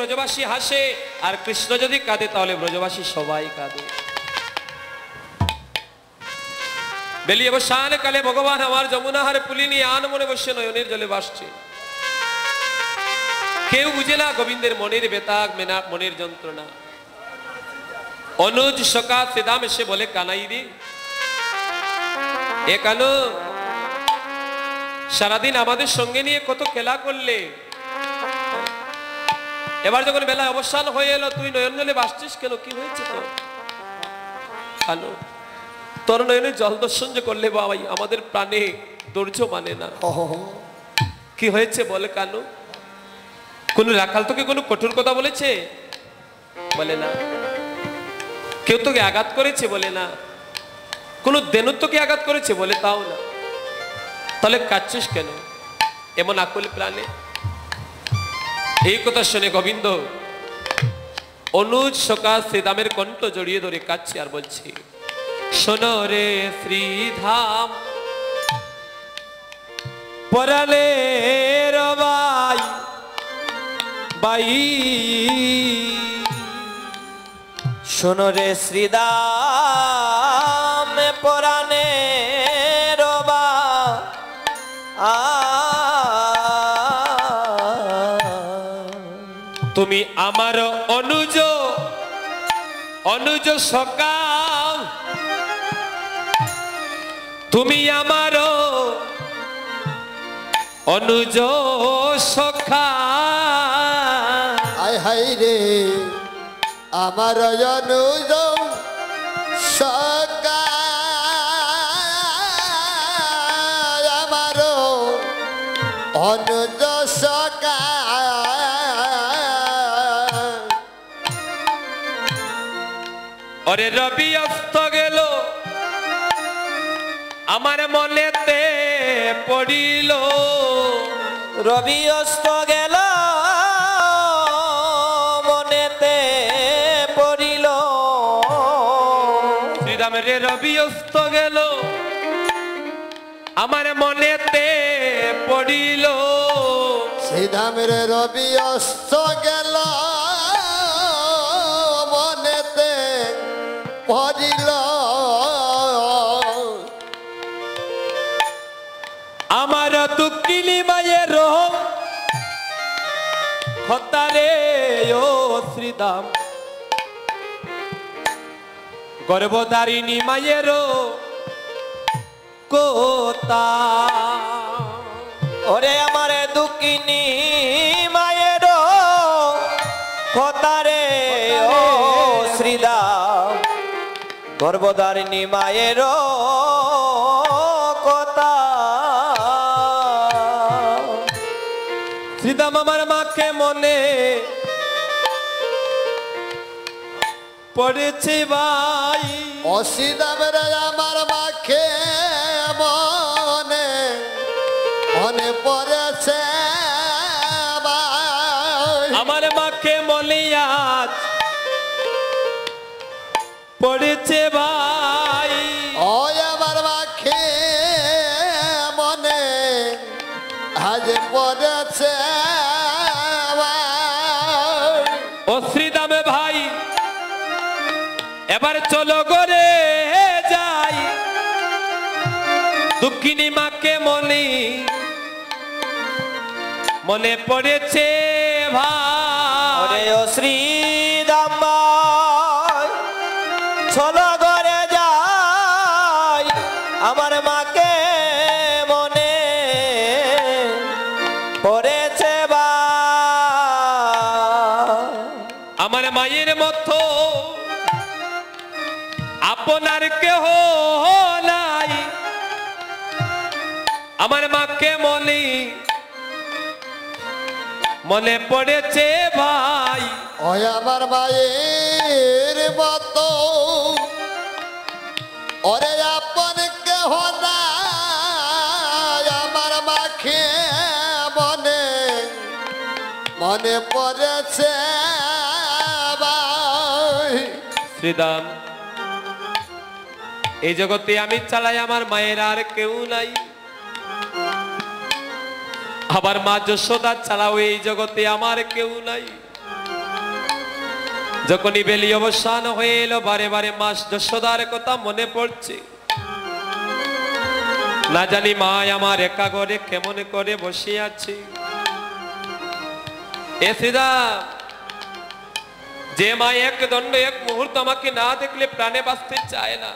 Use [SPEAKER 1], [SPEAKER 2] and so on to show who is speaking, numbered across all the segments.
[SPEAKER 1] ব্রজবাসী হাসে, আর কৃষ্ণ যদি কাঁদে তাহলে ব্রজবাসী সবাই কাঁদে। বেলি অবসান কালে ভগবান আমার যমুনাহারে পুলি নিয়ে আনমনে বসে নয়নের জলে ভাসছে। কেউ বুঝে না গোবিন্দের মনের বেতাগ, মনের যন্ত্রণা। অনুজ সকা শ্রীদাম এসে বলে, কানাই রে, এ কানো, সারাদিন আমাদের সঙ্গে নিয়ে কত খেলা করলে, এবার যখন বেলা অবসান হয়ে এলো তুই নয়ন জলে ভাসছিস কেন? কি হয়েছে তোর? কানো, তোর নয়নে জল দর্শন যে করলে বাবাই আমাদের প্রাণে ধৈর্য মানে না। কি হয়েছে বলে কানু? কোন রাখাল তোকে কোনো কঠোর কথা বলেছে? বলে না। কেউ তোকে আঘাত করেছে? বলে না। কোন দেনুর তোকে আঘাত করেছে? বলে তাও না। তাহলে কাঁদছিস কেন এমন আকুল প্রাণে? এই কথা শুনে গোবিন্দ অনুজ সকা শ্রীধামের কণ্ঠ জড়িয়ে ধরে কাঁদছে আর বলছে, শোনো রে শ্রীধাম, পরালে রবাই বাই,
[SPEAKER 2] শোনো রে শ্রীদাম, পরানে রবা
[SPEAKER 1] তুমি আমার অনুজ, অনুজ সকা, তুমি আমার অনুজ সখা।
[SPEAKER 3] আয় হাই রে আমার অনুজ সখা, আমার অনুজ সখা।
[SPEAKER 1] ওরে রবি অস্ত গেল আমার মনেতে পড়িল,
[SPEAKER 2] রবি অস্ত গেল মনেতে পড়িল।
[SPEAKER 1] শ্রীরামের রবি অস্ত গেল আমার মনেতে পড়িল,
[SPEAKER 3] শ্রীধামের রবি অস্ত গেল মনেতে পড়িল।
[SPEAKER 1] আমার দুঃখিনী মায়ের হতারে ও শ্রীদাম, গর্ভধারিণী মায়ের কোতা।
[SPEAKER 2] ওরে আমার দুঃখিনী মায়ের কথারে ও শ্রীদাম, গর্ভধারিণী মায়ের কথা।
[SPEAKER 1] শ্রীদাম আমার মাকে মনে পড়েছে ভাই,
[SPEAKER 3] অসিদামের আমার মাকে মনে মনে পড়েছে ভাই।
[SPEAKER 1] আমার মাকে মনে আজ পড়েছে ভাই,
[SPEAKER 3] ও আমার মাকে মনে আজ পড়েছে ভাই।
[SPEAKER 1] ও শ্রীদামে ভাই এবার চলো গরে যাই, দুঃখিনী মাকে মনে মনে পড়েছে ভাই।
[SPEAKER 2] ও শ্রীদাম ভাই চলো ঘরে যাই, আমার মাকে মনে পড়েছে ভাই।
[SPEAKER 1] আমার মায়ের মতো আপনার কেহ নাই, আমার মাকে মনে মনে পড়েছে ভাই।
[SPEAKER 3] ওই আমার মায়ের মতো ওরে আপন কেহ নাই, আমার মাকে মনে মনে পড়েছে ভাই।
[SPEAKER 1] শ্রীদাম এই জগতে আমি চালাই, আমার মায়ের আর কেউ নাই। আবার মা যশোদা ছাড়াও এই জগতে আমার কেউ নাই। যখনই বেলি অবসান হয়ে এলো বারে বারে মা যশোদার কথা মনে পড়ছে। না জানি মা আমার একা ঘরে কেমন করে বসে আছে। এ সিদা, যে মা এক দণ্ড এক মুহূর্ত আমাকে না দেখলে প্রাণে বাঁচতে চায় না,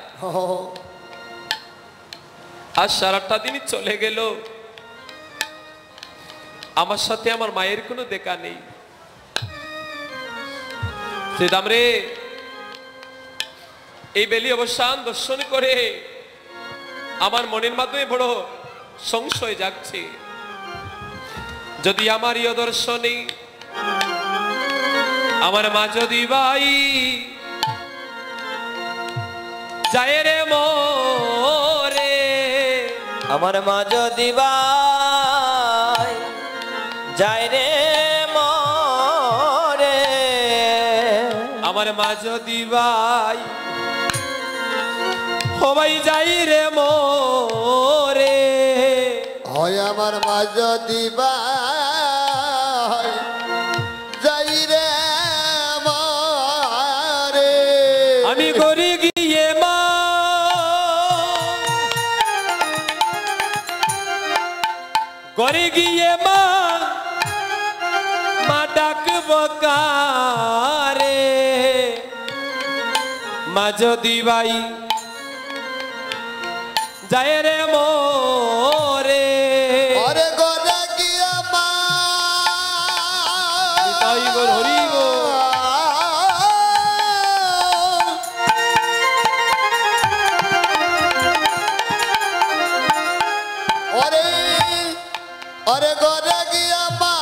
[SPEAKER 1] আজ সারাটা দিন চলে গেল, আমার সাথে আমার মায়ের কোনো দেখা নেই। শ্রীদাম রে, এই বেলি অবসান দর্শন করে আমার মনের মাধ্যমে বড় সংশয় জাগছে। যদি আমার ইয় দর্শনে আমার মা যদি ভাই যায় রে মোরে,
[SPEAKER 2] আমার মা যদি ভাই যায় রে মরে,
[SPEAKER 1] আমার মা যদি ভাই ও ভাই যাই রে মোরে,
[SPEAKER 3] হয় আমার মা যদি ভাই যাই রে মারে,
[SPEAKER 1] আমি গড়ি গিয়ে মা গড়ি গিয়ে মা মা ডাকব কারে, মা যদি ভাই যায় রে মোরে,
[SPEAKER 3] ওরে গরে গিয়া মা
[SPEAKER 1] তাই গো হরি গো,
[SPEAKER 3] ওরে ওরে গরে গিয়া মা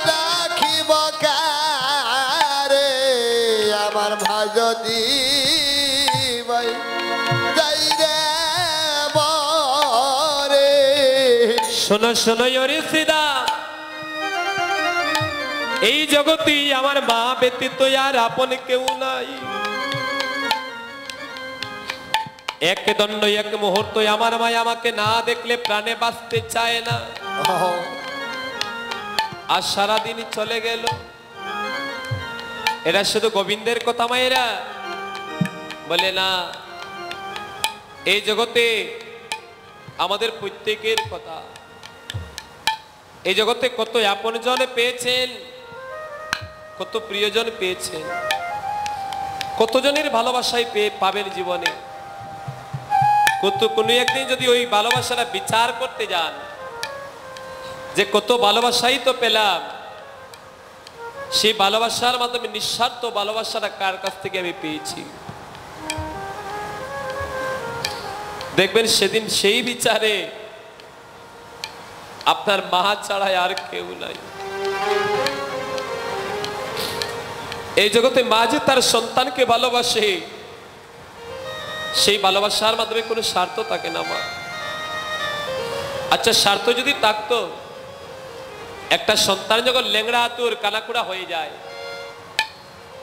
[SPEAKER 3] রাখিব কারে, আমার মা যদি ভাই যাই রে মরে,
[SPEAKER 1] শোনো শোনো ওরে সিদা, এই জগতে আমার মা ব্যতীত আর আপন কেউ নাই। এক দণ্ড এক মুহূর্ত আমার মা আমাকে না দেখলে প্রাণে বাঁচতে চায় না। আর সারাদিন চলে গেল। এরা শুধু গোবিন্দের কথা মায়েরা বলে না, এই জগতে আমাদের প্রত্যেকের কথা। এই জগতে কত আপনজন পেয়েছেন, কত প্রিয়জন পেয়েছেন, কতজনের ভালোবাসাই পাবেন জীবনে। কোনো একদিন যদি ওই ভালোবাসাটা বিচার করতে যান যে কত ভালোবাসাই তো পেলাম, সেই ভালোবাসার মাধ্যমে নিঃস্বার্থ ভালোবাসাটা কার কাছ থেকে আমি পেয়েছি, দেখবেন সেদিন সেই বিচারে আপনার মা ছাড়া আর কেউ নাই। এই জগতে মা যে তার সন্তানকে ভালোবাসে, সেই ভালোবাসার মাধ্যমে কোনো স্বার্থ থাকে না মা। আচ্ছা, স্বার্থ যদি থাকতো, একটা সন্তান যখন লেংড়া আতুর কানাকুড়া হয়ে যায়,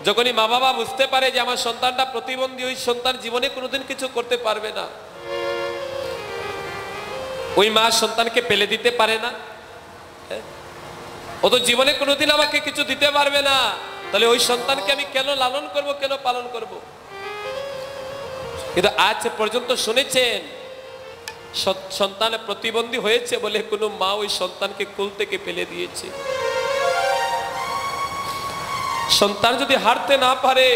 [SPEAKER 1] যখনই মা বাবা বুঝতে পারে যে আমার সন্তানটা প্রতিবন্ধী, ওই সন্তান জীবনে কোনোদিন কিছু করতে পারবে না, ওই মা সন্তানকে ফেলে দিতে পারে না। ও তো জীবনে কোনোদিন আমাকে কিছু দিতে পারবে না, তাহলে ওই সন্তানকে আমি কেন লালন করব, কেন পালন করব? কিন্তু আজ পর্যন্ত শুনেছেন সন্তান প্রতিবন্ধী হয়েছে বলে কোনো মা ওই সন্তানকে কোল থেকে ফেলে দিয়েছে? সন্তান যদি হাঁটতে না পারে,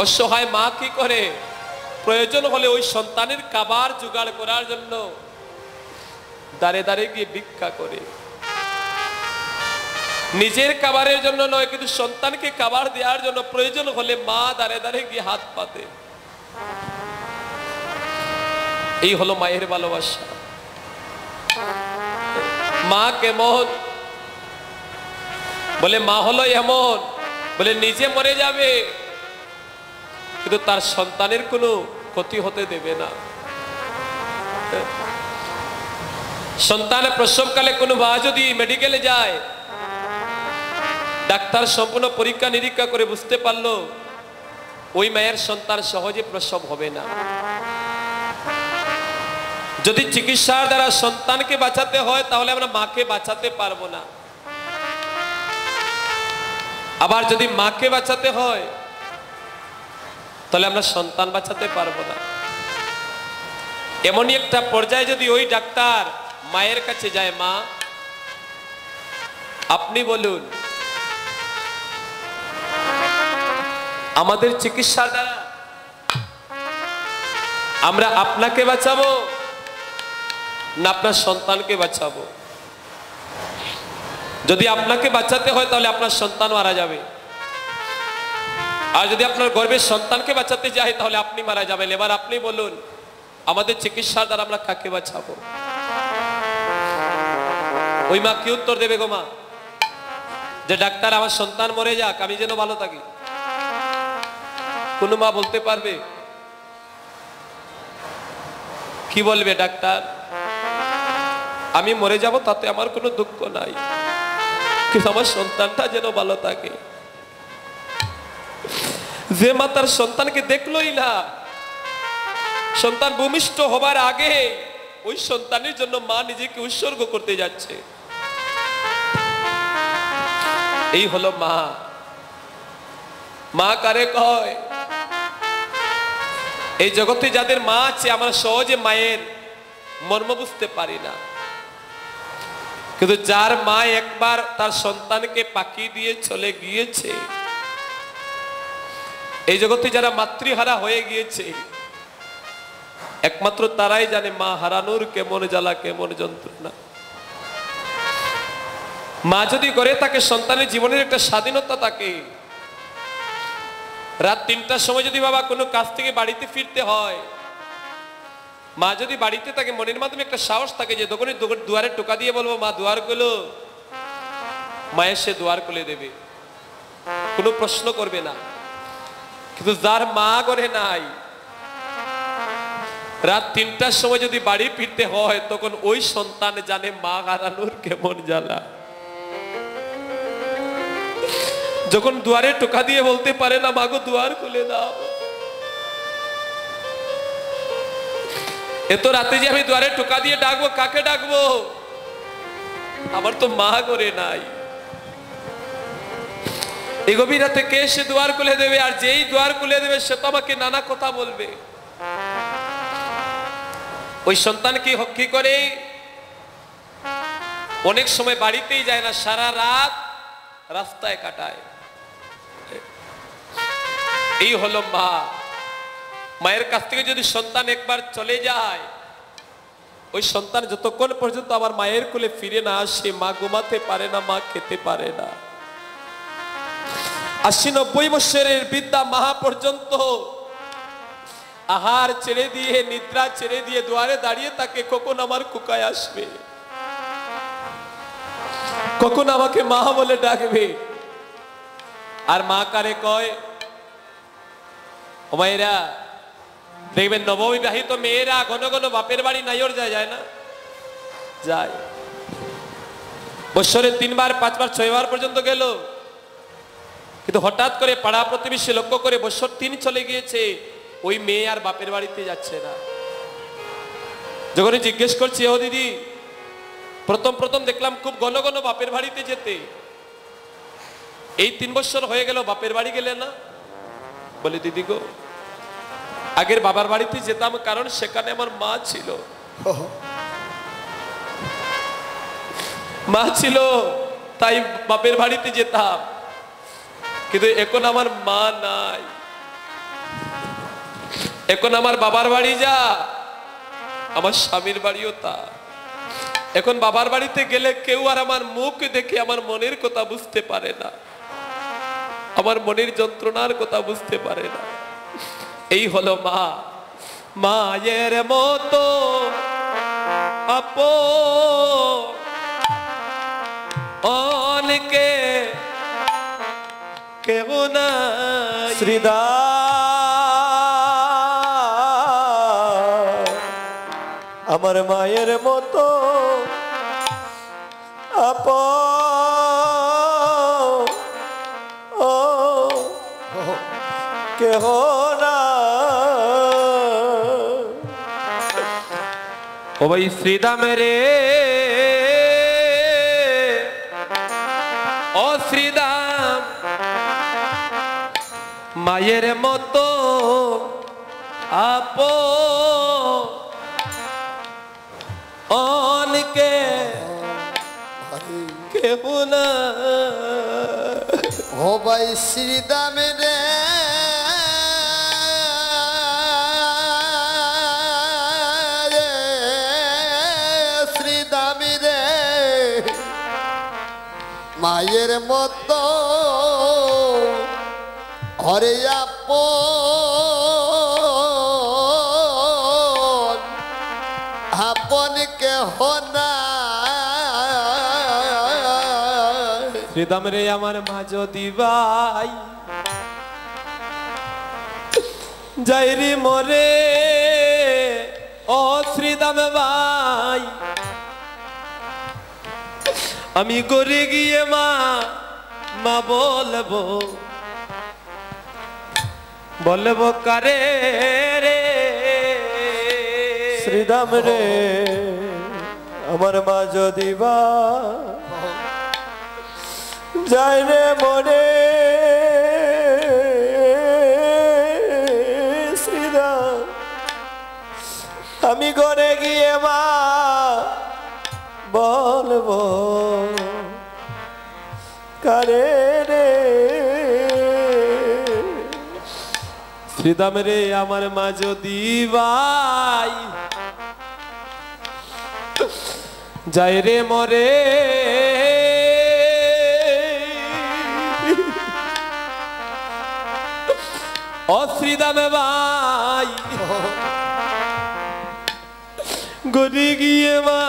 [SPEAKER 1] অসহায় মা কি করে? প্রয়োজন হলে ওই সন্তানের খাবার জোগাড় করার জন্য দাঁড়ে দাঁড়ে গিয়ে ভিক্ষা করে। নিজের খাবারের জন্য নয়, কিন্তু সন্তানকে খাবার দেওয়ার জন্য প্রয়োজন হলে মা দাঁড়ে দাঁড়ে গিয়ে হাত পাতে। এই হলো মায়ের ভালোবাসা। মা কেমন? বলে মা হলো এমন, বলে নিজে মরে যাবে কিন্তু তার সন্তানের কোনো ক্ষতি হতে দেবে না। সন্তানের প্রসবকালে কোনো মা যদি মেডিকেলে যায়, ডাক্তার সম্পূর্ণ পরীক্ষা নিরীক্ষা করে বুঝতে পারলো ওই মায়ের সন্তান সহজে প্রসব হবে না। যদি চিকিৎসার দ্বারা সন্তানকে বাঁচাতে হয়, তাহলে আমরা মাকে বাঁচাতে পারবো না। আবার যদি মাকে বাঁচাতে হয় তাহলে আমরা সন্তান বাঁচাতে পারবো না। এমনই একটা পর্যায়ে যদি ওই ডাক্তার মায়ের কাছে যায়, মা আপনি বলুন আমাদের চিকিৎসার দ্বারা আমরা আপনাকে বাঁচাবো না আপনার সন্তানকে বাঁচাবো? যদি আপনাকে বাঁচাতে হয় তাহলে আপনার সন্তান মারা যাবে, আর যদি আপনার গর্ভের সন্তানকে বাঁচাতে যাই তাহলে আপনি মারা যাবেন। এবার আপনি বলুন আমাদের চিকিৎসার দ্বারা আমরা কাকে বাঁচাবো? ওই মা কি উত্তর দেবে গো? মা যে ডাক্তার আমার সন্তান মরে যাক আমি যেন ভালো থাকি। কোন মা বলতে পারবে? কি বলবে ডাক্তার? আমি মরে যাব তাতে আমার কোনো দুঃখ নাই, কিন্তু আমার সন্তানটা যেন ভালো থাকে। যে মা তার সন্তানকে দেখলোই না, সন্তান ভূমিষ্ঠ হবার আগে ওই সন্তানের জন্য মা নিজেকে উৎসর্গ করতে যাচ্ছে, এই হলো মা। মা কারে কয়? এই জগতে যাদের মা আছে আমরা সহজে মায়ের মর্ম বুঝতে পারি না, কিন্তু যার মা একবার তার সন্তানকে পাকি দিয়ে চলে গিয়েছে, এই জগতে যারা মাতৃহারা হয়ে গিয়েছে একমাত্র তারাই জানে মা হারানোর কেমন জ্বালা, কেমন যন্ত্রণা। মা যদি করে তাকে সন্তানের জীবনের একটা স্বাধীনতা থাকে, রাত 3টার সময় যদি বাবা কোনো কাজ থেকে বাড়িতে ফিরতে হয়, মা যদি বাড়িতে থাকে মনের মাধ্যমে একটা সাহস থাকে যে দোকানে দুয়ারে টোকা দিয়ে বলবো মা দুয়ার খুলো, মায়ের সে দুয়ার খুলে দেবে, কোনো প্রশ্ন করবে না। কিন্তু যার মা করে নাই, রাত 3টার সময় যদি বাড়ি ফিরতে হয় তখন ওই সন্তান জানে মা হারানোর কেমন জ্বালা। যখন দুয়ারে টোকা দিয়ে বলতে পারে না মাগো দুয়ার খুলে দাও, এত রাতে যে আমি দুয়ারে টোকা দিয়ে ডাকবো, কাকে ডাকবো? আমার তো মা করে নাই। এই গভীর রাতে কে সে দুয়ার খুলে দেবে? আর যেই দুয়ার খুলে দেবে সে তো আমাকে নানা কথা বলবে। ওই সন্তান কি করে? অনেক সময় বাড়িতেই যায় না, সারা রাত রাস্তায় কাটায়। এই হলো মা। মায়ের কাছ থেকে যদি সন্তান একবার চলে যায়, ওই সন্তান যতক্ষণ পর্যন্ত আমার মায়ের কোলে ফিরে না আসে মা ঘুমাতে পারে না, মা খেতে পারে না। 80-90 বছরের বৃদ্ধা মা পর্যন্ত আহার ছেড়ে দিয়ে, নিদ্রা ছেড়ে দিয়ে দুয়ারে দাঁড়িয়ে থাকে, কখন আমার কুকায় আসবে, কখন আমাকে মা বলে ডাকবে। আর মা কারে কয়? ও মায়েরা দেখবেন নববিবাহিত মেয়েরা ঘন ঘন বাপের বাড়ি নাইর যায় না? যায়। বছরে 3 বার 5 বার 6 বার পর্যন্ত গেল, কিন্তু হঠাৎ করে পাড়া প্রতিবেশী লক্ষ্য করে বছর 3 চলে গিয়েছে, ওই মেয়ে আর বাপের বাড়িতে যাচ্ছে না। যখন জিজ্ঞেস করছি, ও দিদি প্রথম দেখলাম খুব ঘন ঘন বাপের বাড়িতে যেতে, এই 3 বছর হয়ে গেল বাপের বাড়ি গেলে না? বলে দিদি গো আগের বাবার বাড়িতে যেতাম, কারণ সেখানে আমার মা ছিল, মা ছিল তাই বাপের বাড়িতে যেতাম, কিন্তু এখন আমার মা নাই। এখন আমার বাবার বাড়ি যা, আমার স্বামীর বাড়িও তা। এখন বাবার বাড়িতে গেলে কেউ আর আমার মুখ দেখে আমার মনের কথা বুঝতে পারে না, আমার মনের যন্ত্রণার কথা বুঝতে পারে না। এই হলো মা। মায়ের মতো আপনকে কেউ নাই।
[SPEAKER 2] শ্রীদা আমার মায়ের মতো কেহ না।
[SPEAKER 1] ও ভাই শ্রীদাম রে, ও শ্রীদাম মায়ের মতো অনকে কেহ না।
[SPEAKER 3] ও ভাই শ্রীদাম রে শ্রীদাম রে মায়ের মতো হরে আপন কেহ না।
[SPEAKER 1] শ্রীদাম রে আমার মা যদি ভাই যাইরি মরে, ও শ্রীদাম ভাই আমি করে গিয়ে মা বলবো কারে রে।
[SPEAKER 2] শ্রীদাম রে আমার মা যদি বা যায় রে মনে, শ্রীদাম আমি ঘরে গিয়ে মা বলবো কারে রে।
[SPEAKER 1] শ্রীদাম রে আমার মা যদি ভাই যায় রে মরে, ও শ্রীদাম ভাই গড়ি গিয়ে মা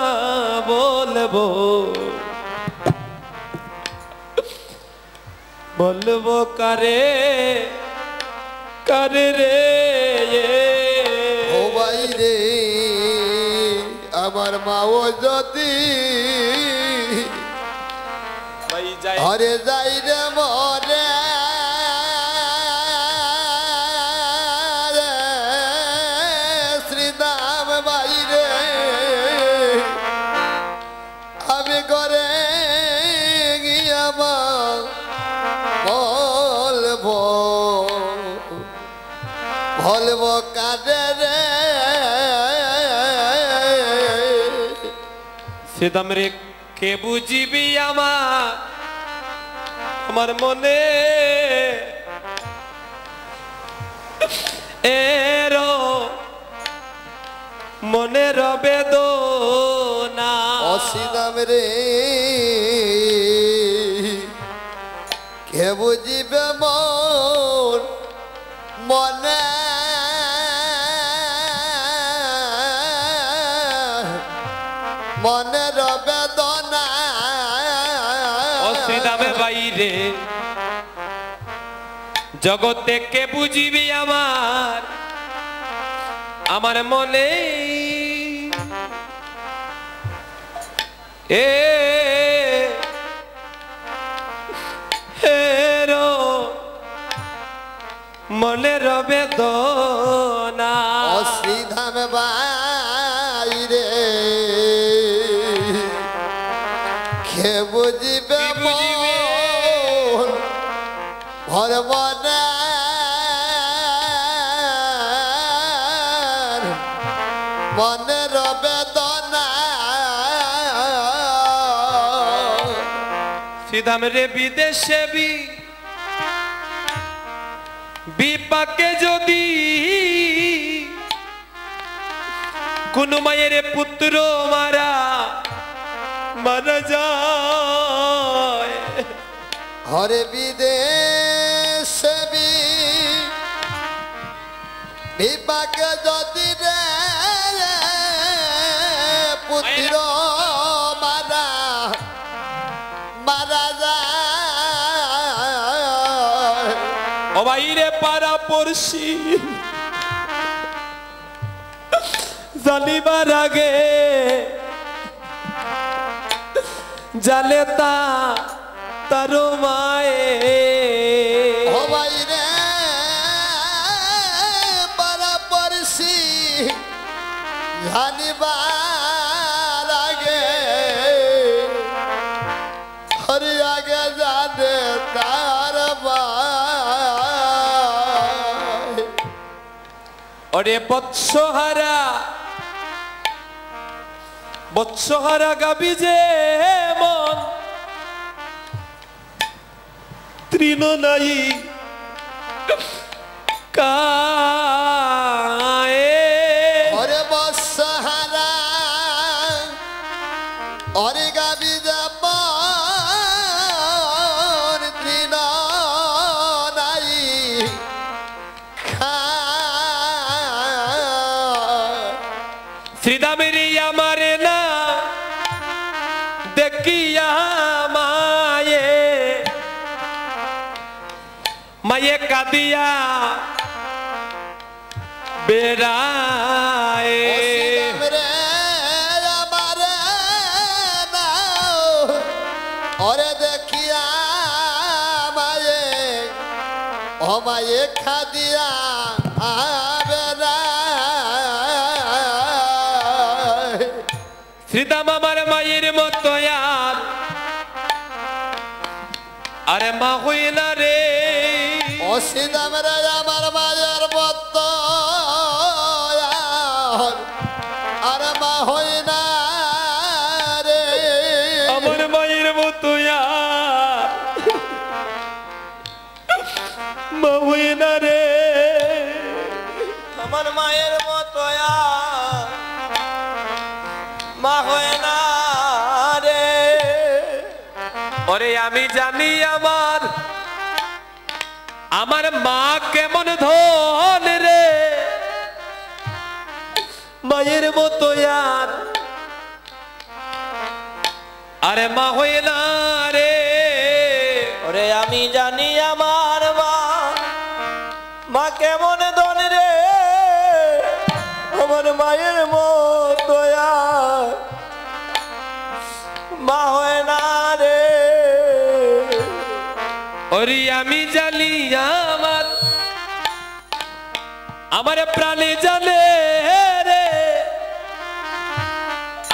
[SPEAKER 1] বলবো কারে কারে রে।
[SPEAKER 3] ও ভাই রে আমার মাও যদি
[SPEAKER 1] ভাই যাই
[SPEAKER 3] হরে যাই রে মরে, শ্রীদাম ভাই রে আমি করে গিয়া বলবো কারে রে।
[SPEAKER 1] শ্রীদাম রে কে বুঝিবি আমার মনে এরো মনের বেদনা।
[SPEAKER 3] শ্রীদাম রে কে বুঝিবে মন মনে মনের বেদনা।
[SPEAKER 1] শ্রীদামে বাইরে জগতে কে বুঝিবি আমার মনে হেরো মনের বেদনা।
[SPEAKER 3] শ্রীধাম বাইরে কে বুঝিবে ভরবনা মনের বেদনা।
[SPEAKER 1] শ্রীধাম রে বিদেশে বিপাকে যদি কোন মায়ের পুত্র মারা যায়,
[SPEAKER 3] হরে বিদেশে বিপাকে যদি রে পুত্র মারা যায়,
[SPEAKER 1] ও বাইরে পাড়া পড়শি জানিবার আগে জালে তার মায়ে।
[SPEAKER 3] ও বাইরে পাড়া পড়শি জানিবার আগে হরি আগে জানে তার মা।
[SPEAKER 1] ওরে বৎসহারা বৎসহারা গাবি যে মন তৃণ নাই কায়ে
[SPEAKER 3] ওরে বৎসহারা ওরে গাবি যাবন তৃণ নাই
[SPEAKER 1] শ্রীদামেরি আমারে না দেখিয়া মায়ে মায়ে কাঁদিয়া বেড়ায়
[SPEAKER 3] ওরে দেখিয়া মায়ে ও মায়ে খাদিয়া
[SPEAKER 1] শ্রীদাম আমার মায়ের মতো আর আরে মা হইল রে
[SPEAKER 3] ও শ্রীদাম রে আমার মায়ের মতো আর মা হই না রে
[SPEAKER 1] আমার মায়ের মতো আর মা হইল রে
[SPEAKER 2] আমার মায়ের মতো আর মা হয় না রে
[SPEAKER 1] ওরে আমি জানি আমার আমার মা কেমন ধন রে মায়ের মতো আর আরে মা হই না রে
[SPEAKER 2] ওরে আমি জানি আমার মা মা কেমন ধন রে আমার মায়ের মতো আর মা হয় না রে
[SPEAKER 1] ওরে আমি জানি আমার আমার প্রাণে জানে রে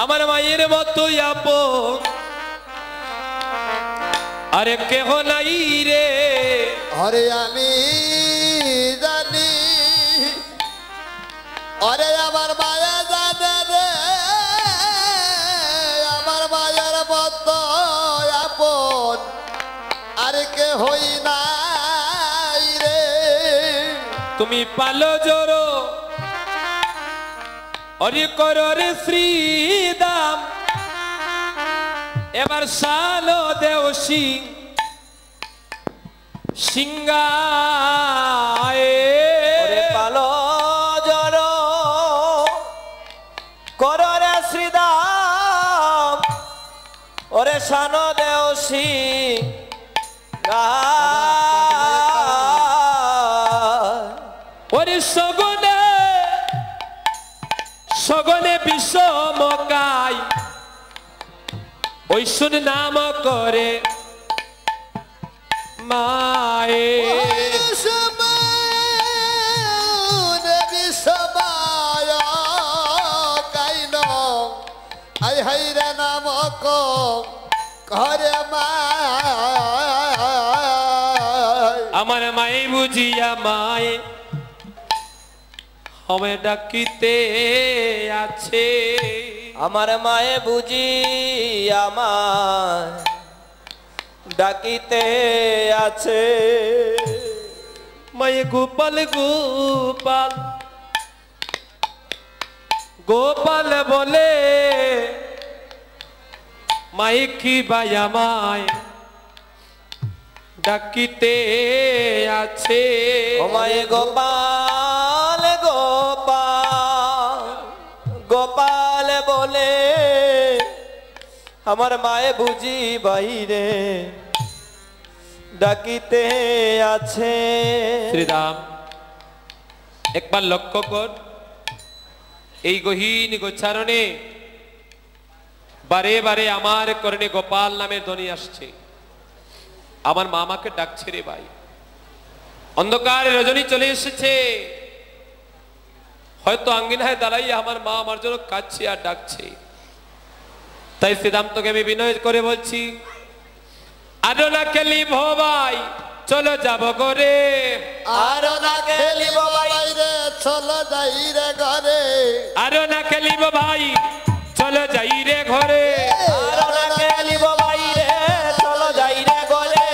[SPEAKER 1] আমার মায়ের মতো আপন আরে কেহ নাই রে
[SPEAKER 3] আরে আমি জানি আরে আমার মায়া জানে রে আমার মায়ের মতো আপন আর কে হই নাই রে
[SPEAKER 1] তুমি পালো জোরো অরি করো রে শ্রীদাম এবার সালো দেও সিংহায়
[SPEAKER 2] ওরে পালো জর কর রে শ্রীদাম ওরে সানো দেওসি
[SPEAKER 1] ওরে সগনে সগনে বিষমকাই ওই শুন নাম করে মায়ে
[SPEAKER 3] হাইরে নামক ঘরে মা
[SPEAKER 1] আমার মায়ে বুঝিয়া মায়ে হবে ডাকিতে আছে
[SPEAKER 2] আমার মায়ে বুঝি আমার ডাকিতে আছে
[SPEAKER 1] মায়ে গোপাল গোপাল গোপাল বলে মায়ে কি বায়া মায় ডাকিতে আছে
[SPEAKER 2] ও মায়ে গোপাল গোপাল গোপাল বলে আমার মায়ে বুঝি বাইরে ডাকিতে আছে
[SPEAKER 1] শ্রীরাম একবার লক্ষ্য কর এই গহীন গোচারণে বারে বারে আমার করণে গোপাল নামের ধ্বনি আসছে আমার মামাকে ডাকছে রে ভাই অন্ধকার রজনী চলে এসেছে হয়তো আঙ্গিনায় দাঁড়াইয়া আমার মা আমার জন্য কাঁদছে আর ডাকছে তাই শ্রীরাম তোকে আমি বিনয় করে বলছি আরো না খেলি ভাই চলো যাব করে
[SPEAKER 3] আর না খেলিব বাইরে চলো যাই রে ঘরে
[SPEAKER 1] আরো না খেলিব ভাই চলো যাই রে ঘরে
[SPEAKER 2] আরো না খেলিব ভাই রে চলো যাই রে ঘরে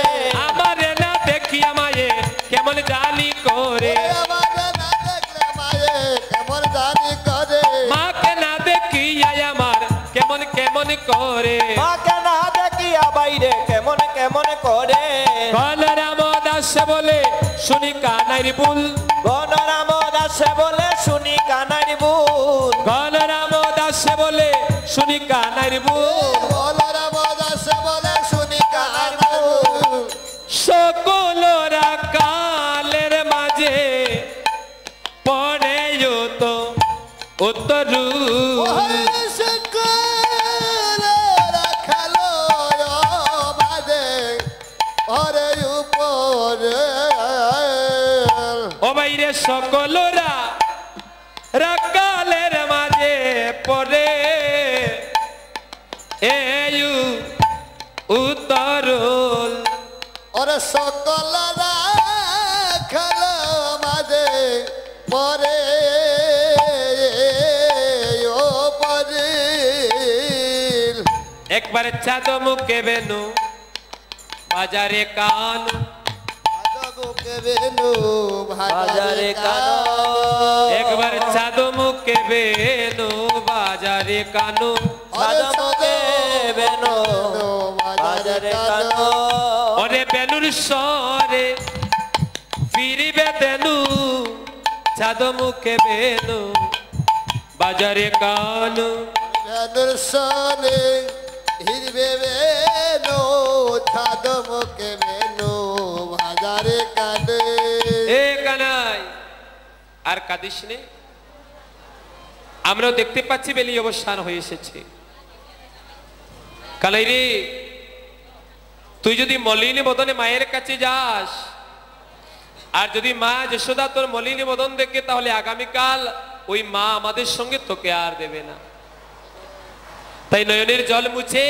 [SPEAKER 1] আমার না দেখি আমায়ে কেমন জানি করে
[SPEAKER 3] আমার না দেখলে মায়ে কেমন জানি করে
[SPEAKER 1] মাকে না দেখি আমার কেমন কেমন করে
[SPEAKER 2] মাকে না দেখিয়া বাইরে কেমন কেমন করে
[SPEAKER 1] গণরাম দাস বলে শুনি কানাইর বুল
[SPEAKER 2] গণরাম দাসে বলে শুনি কানার বুল
[SPEAKER 1] গণরাম দাস বলে শুনি কানাইর বুল
[SPEAKER 3] বলরা বদাসে বলে শুনি কানার
[SPEAKER 1] সকলরা কালের মাঝে পড়ে তো উত্তরু
[SPEAKER 3] রাখালো বাজে ওরে উপরে
[SPEAKER 1] ও বাইরে সকলরা রাকালের মাঝে পড়ে এই উত্তরুল
[SPEAKER 3] ওরে সকল রাখালো মাঝে পরে ও পরিল
[SPEAKER 1] একবার চাঁদ মুখে বেনু বাজারে কানু
[SPEAKER 3] বুকে বেনু
[SPEAKER 2] বাজারে কানো
[SPEAKER 1] একবার চাঁদ মুখে বেনু বাজারে কানু
[SPEAKER 2] সাদমকে বেনো বাজারে কানো
[SPEAKER 1] ওরে বেনুর সরে ফিরিবে তেনু চাঁদ মুখে বেনু বাজারে কানু
[SPEAKER 3] বেনুর সনে হিরবে বেনু ছাদ মুখে বেনু বাজারে কানে
[SPEAKER 1] এ কানাই আর কাঁদিস নে আমরাও দেখতে পাচ্ছি বেলি অবসান হয়ে এসেছে কানাই রে তুই যদি মলিনী বদনে মায়ের কাছে যাস আর যদি মা যশোদা তোর মলিনী বদন দেখে তাহলে আগামীকাল ওই মা আমাদের সঙ্গে তোকে আর দেবে না তাই নয়নের জল মুছে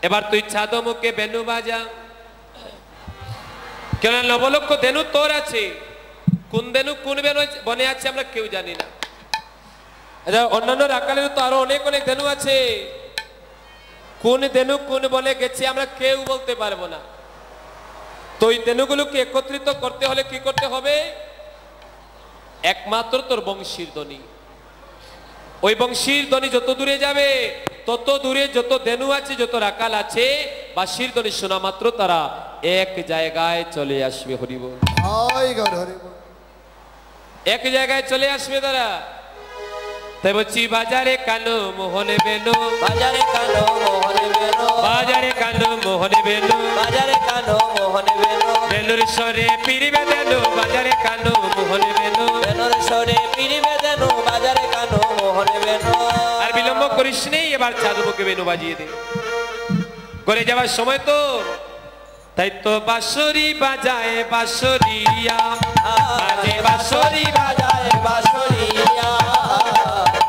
[SPEAKER 1] এবার তুই ছাদ মুখে বেনু বাজা কেন নবলক্ষ ধেনু তোর আছে কোন ধেনু কোন বনে আছে আমরা কেউ জানি না অন্যান্য রাখালের তো আরো অনেক অনেক ধেনু আছে কোন ধেনু কোন বনে গেছে আমরা কেউ বলতে পারবো না তো ওই ধেনুগুলোকে একত্রিত করতে হলে কি করতে হবে একমাত্র তোর বংশীর ধ্বনি ওই বংশীর ধ্বনি যত দূরে যাবে তত দূরে যত ধেনু আছে যত রাখাল আছে বাঁশির ধ্বনি শোনা মাত্র তারা এক জায়গায় চলে আসবে হরিবল
[SPEAKER 3] হয় গর হরিবল
[SPEAKER 1] এক জায়গায় চলে আসবে তারা তাই বলছি বাজারে কানো মোহনে বেনু
[SPEAKER 2] বাজারে কানো মোহনে বেনো
[SPEAKER 1] বাজারে কানো মোহনে বেনু
[SPEAKER 2] বাজারে কানো মোহনে বেনো
[SPEAKER 1] বেনুর সরে পিরিবে দেনু বাজারে কানো মোহনে বেনু
[SPEAKER 2] বেনোর সরে পিরিবে দেনু বাজারে কানো মোহনে বেনো
[SPEAKER 1] আর বিলম্ব করিস নেই এবার চাঁদবুকে বেনু বাজিয়ে দে করে যাওয়ার সময় তো তাই তো বাঁশরি বাজায় বাঁশরিয়া বাজে বাঁশরি
[SPEAKER 2] বাজায় বাঁশরিয়া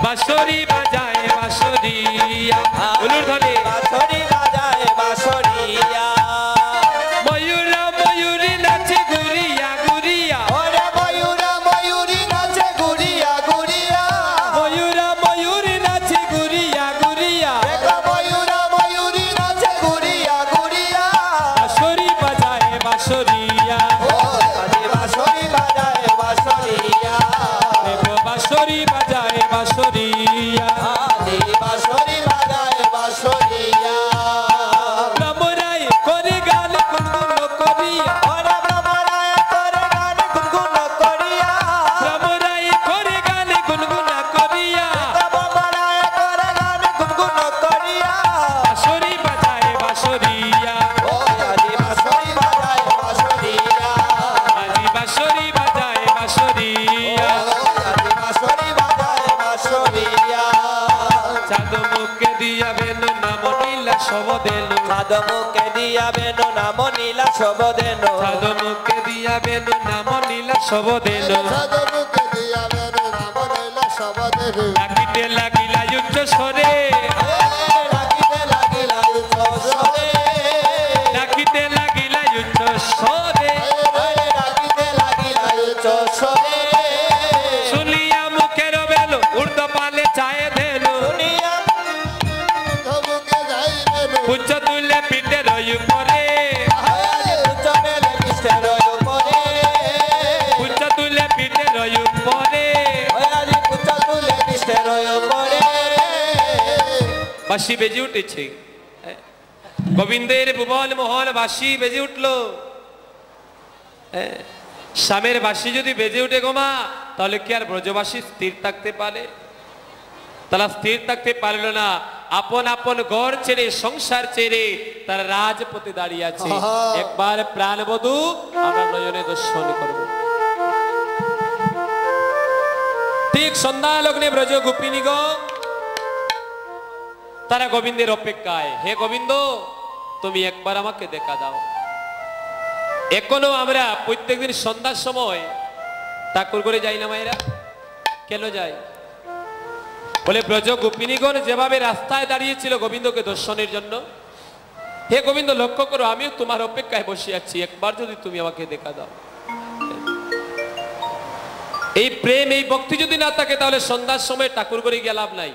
[SPEAKER 1] বাঁশরি বাজায় বাঁশরিয়া উলুর ধ্বনি
[SPEAKER 2] বাঁশরি বাজায় বাঁশরিয়া
[SPEAKER 1] ময়ূরা ময়ূরী নাচে গুরিয়া গুরিয়া
[SPEAKER 2] ওরে ময়ূরা ময়ূরী নাচে গুড়িয়া গুড়িয়া
[SPEAKER 1] ময়ূরা ময়ূরী নাচে গুরিয়া গুরিয়া
[SPEAKER 2] দেখো ময়ূরা ময়ূরী নাচে গুড়িয়া গুড়িয়া
[SPEAKER 1] বাঁশরি বাজায় বাঁশরিয়া
[SPEAKER 2] ও বাজে বাঁশরি বাজায় বাঁশরিয়া
[SPEAKER 1] দেখো বাঁশরি বাজায় বাঁশরিয়া
[SPEAKER 2] আদি বাঁশরি বাজায় বাঁশরিয়া
[SPEAKER 1] ভ্রমরাই করে গান গুনগুন করিয়া
[SPEAKER 2] ওরে ভ্রমরায় করে গান গুনগুন করিয়া
[SPEAKER 1] ভ্রমরাই করে গান গুনগুন করিয়া
[SPEAKER 2] ভ্রমরায় করে গান গুনগুন করিয়া
[SPEAKER 1] বাঁশরি বাজায় বাঁশরিয়া
[SPEAKER 2] ও আদি বাঁশরি বাজায় বাঁশরিয়া
[SPEAKER 1] আজি বাঁশরি বাজায় বাঁশরিয়া
[SPEAKER 2] আদি বাঁশরি বাজায় বাঁশরিয়া
[SPEAKER 1] চাঁদ মুখে দিয়া বেনু নাম নীলা সব দেনু
[SPEAKER 2] চাঁদ মুখে দিয়া বেনো নাম নীলা সব দেনো
[SPEAKER 1] চাঁদ মুখে দিয়া বেনু নাম নীলা সব দেনু
[SPEAKER 3] ছাদ বুকে দিয়া বেনু নাম রইলা সবদে
[SPEAKER 1] ডাকিতে লাগিলা উচ্চ স্বরে
[SPEAKER 2] লাগিতে লাগিলা উচ্চস্বরে
[SPEAKER 1] ডাকিতে লাগিলা উচ্চ স্বরে
[SPEAKER 2] লাগিতে লাগিলা উচ্চস্বরে
[SPEAKER 1] বাঁশি বেজে উঠেছে, গোবিন্দের ভুবন মোহন বাঁশি বেজে উঠলো। স্বামীর বাঁশি যদি বেজে উঠে গো মা, তাহলে কি আর ব্রজবাসী স্থির থাকতে পারে? তারা স্থির থাকতে পারল না, আপন আপন ঘর ছেড়ে সংসার ছেড়ে তারা রাজপথে দাঁড়িয়ে আছে। একবার প্রাণবধূ আমরা নয়নে দর্শন করব। ঠিক সন্ধ্যা লগ্নে ব্রজ গোপিনীগণ তারা গোবিন্দের অপেক্ষায়, হে গোবিন্দ তুমি একবার আমাকে দেখা দাও। এখনো আমরা প্রত্যেকদিন সন্ধ্যার সময় ঠাকুর করে যাই না মায়েরা? কেন যাই? বলে ব্রজ গোপিনীগণ যেভাবে রাস্তায় দাঁড়িয়েছিল গোবিন্দকে দর্শনের জন্য, হে গোবিন্দ লক্ষ্য করো আমিও তোমার অপেক্ষায় বসে আছি, একবার যদি তুমি আমাকে দেখা দাও। এই প্রেম এই ভক্তি যদি না থাকে তাহলে সন্ধ্যার সময় ঠাকুর করে গিয়ে লাভ নাই।